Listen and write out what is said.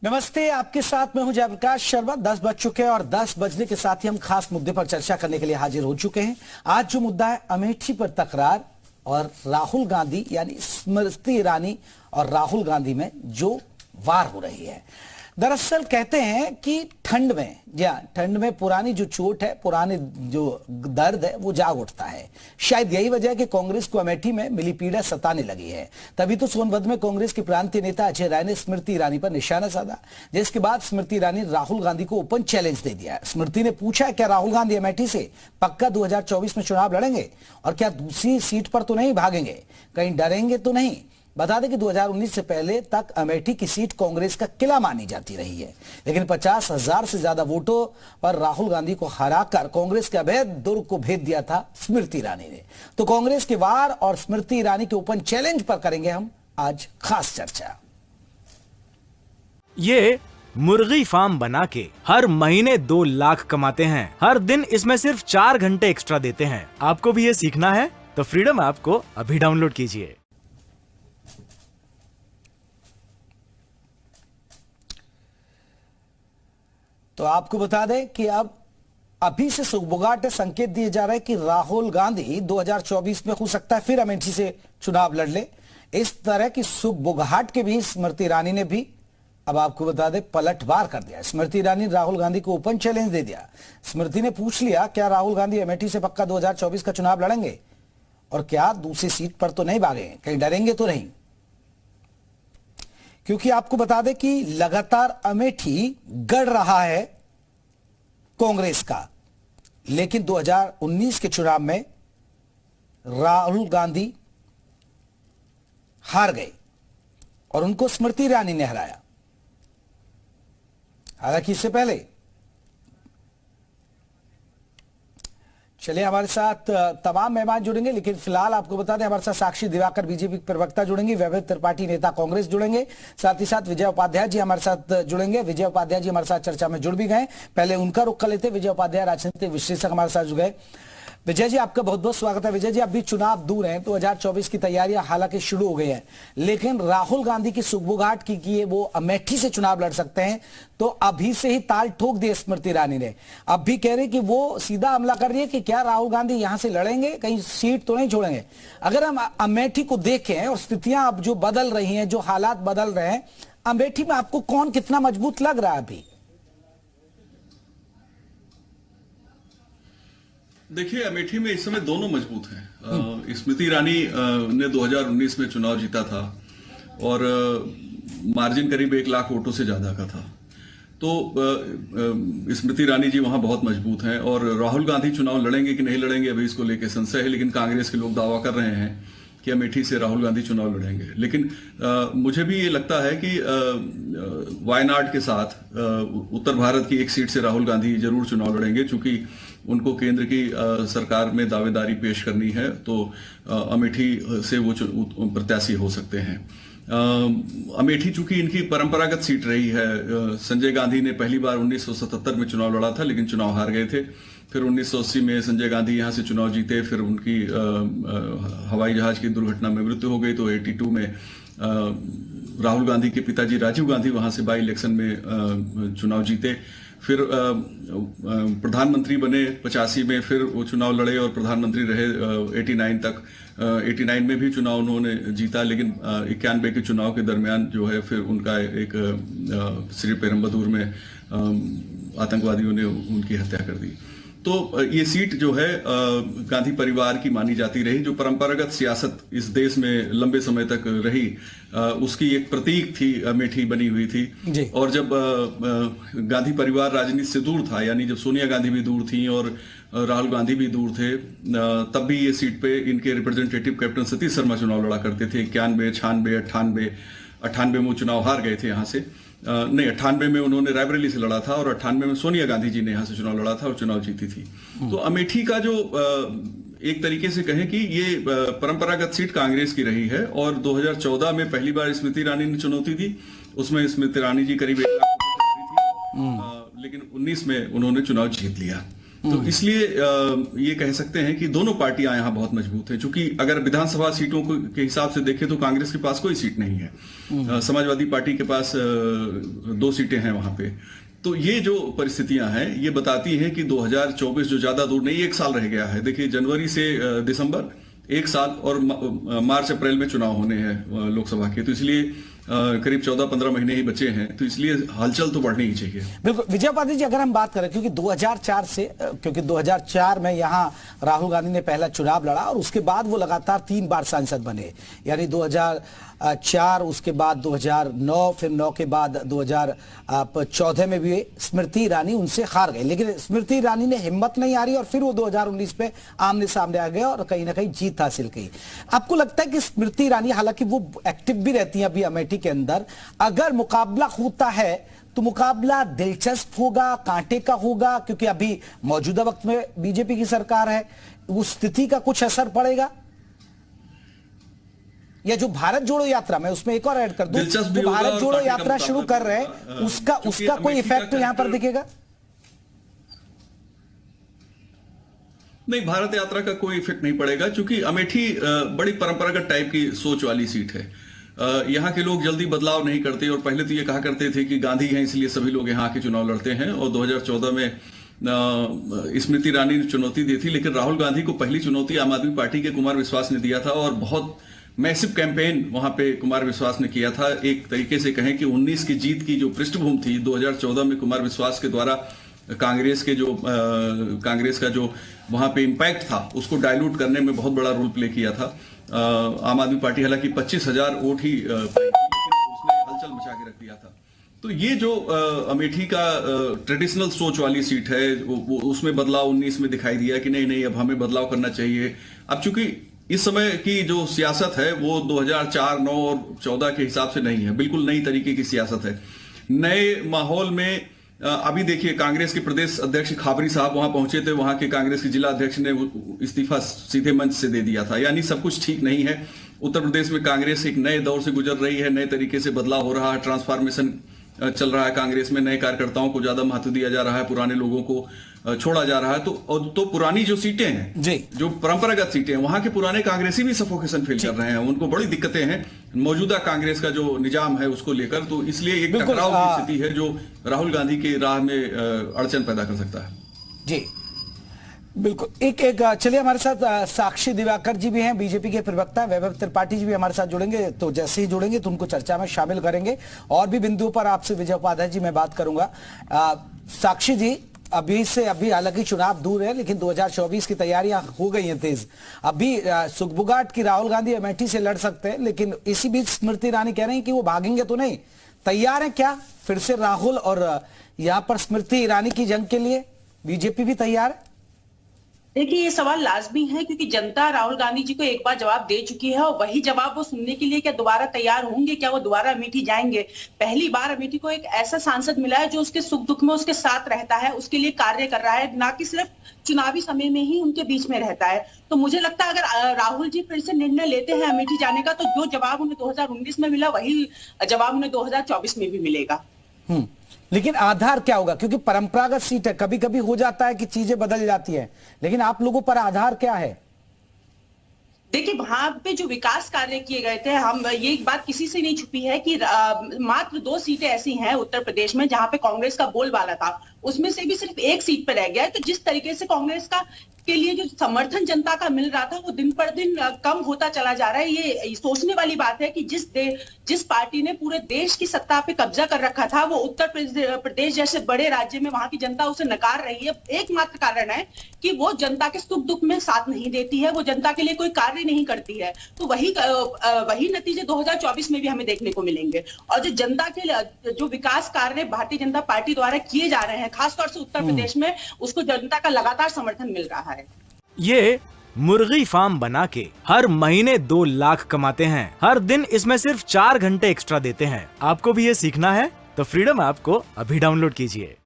नमस्ते, आपके साथ मैं हूं जयप्रकाश शर्मा। 10 बज चुके हैं और 10 बजने के साथ ही हम खास मुद्दे पर चर्चा करने के लिए हाजिर हो चुके हैं। आज जो मुद्दा है अमेठी पर तकरार और राहुल गांधी यानी स्मृति ईरानी और राहुल गांधी में जो वार हो रही है। दरअसल कहते हैं कि ठंड में पुरानी जो चोट है, पुराने जो दर्द है वो जाग उठता है। शायद यही वजह है कि कांग्रेस को अमेठी में मिली पीड़ा सताने लगी है। तभी तो सोनभद्र में कांग्रेस के प्रांतीय नेता अजय राय ने स्मृति ईरानी पर निशाना साधा, जिसके बाद स्मृति ईरानी राहुल गांधी को ओपन चैलेंज दे दिया। स्मृति ने पूछा, क्या राहुल गांधी अमेठी से पक्का 2024 में चुनाव लड़ेंगे और क्या दूसरी सीट पर तो नहीं भागेंगे, कहीं डरेंगे तो नहीं। बता दें कि 2019 से पहले तक अमेठी की सीट कांग्रेस का किला मानी जाती रही है, लेकिन 50,000 से ज्यादा वोटों पर राहुल गांधी को हराकर कांग्रेस के अवैध दुर्ग को भेद दिया था स्मृति ईरानी ने। तो कांग्रेस के वार और स्मृति ईरानी के ओपन चैलेंज पर करेंगे हम आज खास चर्चा। ये मुर्गी फार्म बना के हर महीने 2 लाख कमाते हैं। हर दिन इसमें सिर्फ 4 घंटे एक्स्ट्रा देते हैं। आपको भी ये सीखना है तो फ्रीडम ऐप को अभी डाउनलोड कीजिए। तो आपको बता दें कि अब अभी से सुगबुगाहट संकेत दिए जा रहे हैं कि राहुल गांधी 2024 में हो सकता है फिर अमेठी से चुनाव लड़ ले। इस तरह की सुगबुगाहट के भी स्मृति ईरानी ने भी अब आपको बता दें पलटवार कर दिया। स्मृति ईरानी ने राहुल गांधी को ओपन चैलेंज दे दिया। स्मृति ने पूछ लिया, क्या राहुल गांधी अमेठी से पक्का 2024 का चुनाव लड़ेंगे और क्या दूसरी सीट पर तो नहीं भागेंगे, कहीं डरेंगे तो नहीं। क्योंकि आपको बता दें कि लगातार अमेठी गढ़ रहा है कांग्रेस का, लेकिन 2019 के चुनाव में राहुल गांधी हार गए और उनको स्मृति ईरानी ने हराया। हालांकि इससे पहले चलिए हमारे साथ तमाम मेहमान जुड़ेंगे, लेकिन फिलहाल आपको बता दें हमारे साथ साक्षी दिवाकर बीजेपी प्रवक्ता जुड़ेंगे, वैभव त्रिपाठी नेता कांग्रेस जुड़ेंगे, साथ ही साथ विजय उपाध्याय जी हमारे साथ जुड़ेंगे। विजय उपाध्याय जी हमारे साथ चर्चा में जुड़ भी गए, पहले उनका रुख कर लेते। विजय उपाध्याय राजनीतिक विश्लेषक हमारे साथ जुड़ गए। विजय जी, आपका बहुत बहुत स्वागत है। विजय जी, अभी चुनाव दूर हैं, 2024 की तैयारियां हालांकि शुरू हो गई हैं, लेकिन राहुल गांधी की सुगबुगाहट की कि वो अमेठी से चुनाव लड़ सकते हैं, तो अभी से ही ताल ठोक दिए स्मृति ईरानी ने। अब भी कह रही कि वो सीधा हमला कर रही है कि क्या राहुल गांधी यहां से लड़ेंगे, कहीं सीट तो नहीं छोड़ेंगे। अगर हम अमेठी को देखें और स्थितियां अब जो बदल रही हैं, जो हालात बदल रहे हैं, अमेठी में आपको कौन कितना मजबूत लग रहा है अभी? देखिए, अमेठी में इस समय दोनों मजबूत हैं। स्मृति ईरानी ने 2019 में चुनाव जीता था और मार्जिन करीब 1 लाख वोटों से ज्यादा का था। तो स्मृति ईरानी जी वहां बहुत मजबूत हैं और राहुल गांधी चुनाव लड़ेंगे कि नहीं लड़ेंगे अभी इसको लेकर संशय है, लेकिन कांग्रेस के लोग दावा कर रहे हैं कि अमेठी से राहुल गांधी चुनाव लड़ेंगे। लेकिन मुझे भी ये लगता है कि वायनाड के साथ उत्तर भारत की एक सीट से राहुल गांधी जरूर चुनाव लड़ेंगे, चूंकि उनको केंद्र की सरकार में दावेदारी पेश करनी है, तो अमेठी से वो प्रत्याशी हो सकते हैं। अमेठी चूंकि इनकी परंपरागत सीट रही है, संजय गांधी ने पहली बार 1977 में चुनाव लड़ा था, लेकिन चुनाव हार गए थे। फिर 1980 में संजय गांधी यहां से चुनाव जीते, फिर उनकी हवाई जहाज की दुर्घटना में मृत्यु हो गई, तो 82 में राहुल गांधी के पिताजी राजीव गांधी वहां से बाई इलेक्शन में चुनाव जीते। फिर प्रधानमंत्री बने 85 में, फिर वो चुनाव लड़े और प्रधानमंत्री रहे 89 तक। 89 में भी चुनाव उन्होंने जीता, लेकिन 91 के चुनाव के दरमियान जो है फिर उनका एक श्री पेरम्बदूर में आतंकवादियों ने उनकी हत्या कर दी। तो ये सीट जो है गांधी परिवार की मानी जाती रही, जो परंपरागत सियासत इस देश में लंबे समय तक रही, उसकी एक प्रतीक थी, अमेठी बनी हुई थी। और जब गांधी परिवार राजनीति से दूर था, यानी जब सोनिया गांधी भी दूर थी और राहुल गांधी भी दूर थे, तब भी ये सीट पे इनके रिप्रेजेंटेटिव कैप्टन सतीश शर्मा चुनाव लड़ा करते थे। 91, 96, 98 में वो चुनाव हार गए थे यहाँ से। नहीं, 98 में उन्होंने रायबरेली से लड़ा था और 98 में सोनिया गांधी जी ने यहां से चुनाव लड़ा था और चुनाव जीती थी। तो अमेठी का जो एक तरीके से कहें कि ये परंपरागत सीट कांग्रेस की रही है और 2014 में पहली बार स्मृति ईरानी ने चुनौती दी, उसमें स्मृति ईरानी जी करीब 1 लाख वोटों से हारी थी, लेकिन 19 में उन्होंने चुनाव जीत लिया। तो इसलिए ये कह सकते हैं कि दोनों पार्टियां यहां बहुत मजबूत हैं, क्योंकि अगर विधानसभा सीटों के हिसाब से देखें तो कांग्रेस के पास कोई सीट नहीं है, समाजवादी पार्टी के पास 2 सीटें हैं वहां पे। तो ये जो परिस्थितियां हैं ये बताती हैं कि 2024 जो ज्यादा दूर नहीं, 1 साल रह गया है। देखिए, जनवरी से दिसंबर 1 साल, और मार्च अप्रैल में चुनाव होने हैं लोकसभा के, तो इसलिए करीब 14-15 महीने ही बचे हैं, तो इसलिए हलचल तो बढ़नी ही चाहिए। बिल्कुल विजय उपाध्याय जी, अगर हम बात करें क्योंकि 2004 में यहाँ राहुल गांधी ने पहला चुनाव लड़ा और उसके बाद वो लगातार 3 बार सांसद बने, यानी 2004, उसके बाद 2009, फिर 9 के बाद 2014 में भी स्मृति ईरानी उनसे हार गए, लेकिन स्मृति ईरानी ने हिम्मत नहीं हारी और फिर वो 2019 पे आमने सामने आ गए और कहीं ना कहीं जीत हासिल की। आपको लगता है कि स्मृति ईरानी, हालांकि वो एक्टिव भी रहती है अभी अमेठी के अंदर, अगर मुकाबला होता है तो मुकाबला दिलचस्प होगा, कांटे का होगा, क्योंकि अभी मौजूदा वक्त में बीजेपी की सरकार है, उस स्थिति का कुछ असर पड़ेगा? या जो भारत जोड़ो यात्रा, मैं उसमें एक और ऐड कर दूं, जो भारत जोड़ो यात्रा शुरू कर रहे हैं उसका कोई इफेक्ट तो यहां पर दिखेगा? नहीं, भारत यात्रा का कोई इफेक्ट नहीं पड़ेगा, क्योंकि अमेठी बड़ी परंपरागत टाइप की सोच वाली सीट है। यहाँ के लोग जल्दी बदलाव नहीं करते, और पहले तो ये कहा करते थे कि गांधी हैं इसलिए सभी लोग यहाँ के चुनाव लड़ते हैं, और 2014 में स्मृति ईरानी ने चुनौती दी थी, लेकिन राहुल गांधी को पहली चुनौती आम आदमी पार्टी के कुमार विश्वास ने दिया था, और बहुत मैसिव कैंपेन वहां पे कुमार विश्वास ने किया था। एक तरीके से कहें कि 19 की जीत की जो पृष्ठभूमि थी, 2014 में कुमार विश्वास के द्वारा कांग्रेस का जो वहां पे इम्पैक्ट था उसको डाइल्यूट करने में बहुत बड़ा रोल प्ले किया था। आम आदमी पार्टी हालांकि 25,000 वोट ही लेकिन उसने हलचल मचा के रख दिया था। तो ये जो अमेठी का ट्रेडिशनल सोच वाली सीट है, वो उसमें बदलाव 19 में दिखाई दिया कि नहीं अब हमें बदलाव करना चाहिए। अब चूंकि इस समय की जो सियासत है वो 2004, 9 और 14 के हिसाब से नहीं है, बिल्कुल नई तरीके की सियासत है। नए माहौल में अभी देखिए, कांग्रेस के प्रदेश अध्यक्ष खाबरी साहब वहां पहुंचे थे, वहां के कांग्रेस के जिला अध्यक्ष ने इस्तीफा सीधे मंच से दे दिया था, यानी सब कुछ ठीक नहीं है। उत्तर प्रदेश में कांग्रेस एक नए दौर से गुजर रही है, नए तरीके से बदलाव हो रहा है, ट्रांसफॉर्मेशन चल रहा है कांग्रेस में, नए कार्यकर्ताओं को ज्यादा महत्व दिया जा रहा है, पुराने लोगों को छोड़ा जा रहा है। तो पुरानी जो सीटें हैं जी, जो परंपरागत सीटें हैं, वहां के पुराने कांग्रेसी भी सफोकेशन फील कर रहे हैं, उनको बड़ी दिक्कतें हैं मौजूदा कांग्रेस का जो निजाम है उसको लेकर। तो इसलिए एक टकराव की स्थिति है जो राहुल गांधी के राह में अड़चन पैदा कर सकता है। जी बिल्कुल। चलिए, हमारे साथ साक्षी दिवाकर जी भी हैं, बीजेपी के प्रवक्ता, वैभव त्रिपाठी जी भी हमारे साथ जुड़ेंगे, तो जैसे ही जुड़ेंगे तो उनको चर्चा में शामिल करेंगे। और भी बिंदुओं पर आपसे विजय उपाध्याय जी मैं बात करूंगा। साक्षी जी, अभी हालांकि चुनाव दूर है, लेकिन 2024 की तैयारियां हो गई हैं तेज। अभी सुखबुगाट की राहुल गांधी अमेठी से लड़ सकते हैं, लेकिन इसी बीच स्मृति ईरानी कह रहे हैं कि वो भागेंगे तो नहीं। तैयार है क्या फिर से राहुल और यहां पर स्मृति ईरानी की जंग के लिए? बीजेपी भी तैयार है? देखिए, ये सवाल लाजमी है, क्योंकि जनता राहुल गांधी जी को एक बार जवाब दे चुकी है, और वही जवाब वो सुनने के लिए क्या दोबारा तैयार होंगे? क्या वो दोबारा अमेठी जाएंगे? पहली बार अमेठी को एक ऐसा सांसद मिला है जो उसके सुख दुख में उसके साथ रहता है, उसके लिए कार्य कर रहा है, ना कि सिर्फ चुनावी समय में ही उनके बीच में रहता है। तो मुझे लगता है अगर राहुल जी फिर से निर्णय लेते हैं अमेठी जाने का, तो जो जवाब उन्हें 2019 में मिला वही जवाब उन्हें 2024 में भी मिलेगा। लेकिन आधार क्या होगा? क्योंकि परंपरागत सीट है, कभी कभी हो जाता है कि चीजें बदल जाती है, लेकिन आप लोगों पर आधार क्या है? देखिए, वहां पे जो विकास कार्य किए गए थे, ये एक बात किसी से नहीं छुपी है कि मात्र 2 सीटें ऐसी हैं उत्तर प्रदेश में जहां पे कांग्रेस का बोलबाला था, उसमें से भी सिर्फ 1 सीट पे रह गया है। तो जिस तरीके से कांग्रेस के लिए जो समर्थन जनता का मिल रहा था वो दिन पर दिन कम होता चला जा रहा है। ये सोचने वाली बात है कि जिस पार्टी ने पूरे देश की सत्ता पे कब्जा कर रखा था, वो उत्तर प्रदेश जैसे बड़े राज्य में वहां की जनता उसे नकार रही है। एकमात्र कारण है कि वो जनता के सुख दुख में साथ नहीं देती है, वो जनता के लिए कोई कार्य नहीं करती है। तो वही नतीजे 2024 में भी हमें देखने को मिलेंगे। और जो जनता के जो विकास कार्य भारतीय जनता पार्टी द्वारा किए जा रहे हैं, खासतौर से उत्तर प्रदेश में, उसको जनता का लगातार समर्थन मिल रहा है। ये मुर्गी फार्म बना के हर महीने 2 लाख कमाते हैं। हर दिन इसमें सिर्फ 4 घंटे एक्स्ट्रा देते हैं। आपको भी ये सीखना है तो फ्रीडम ऐप को अभी डाउनलोड कीजिए।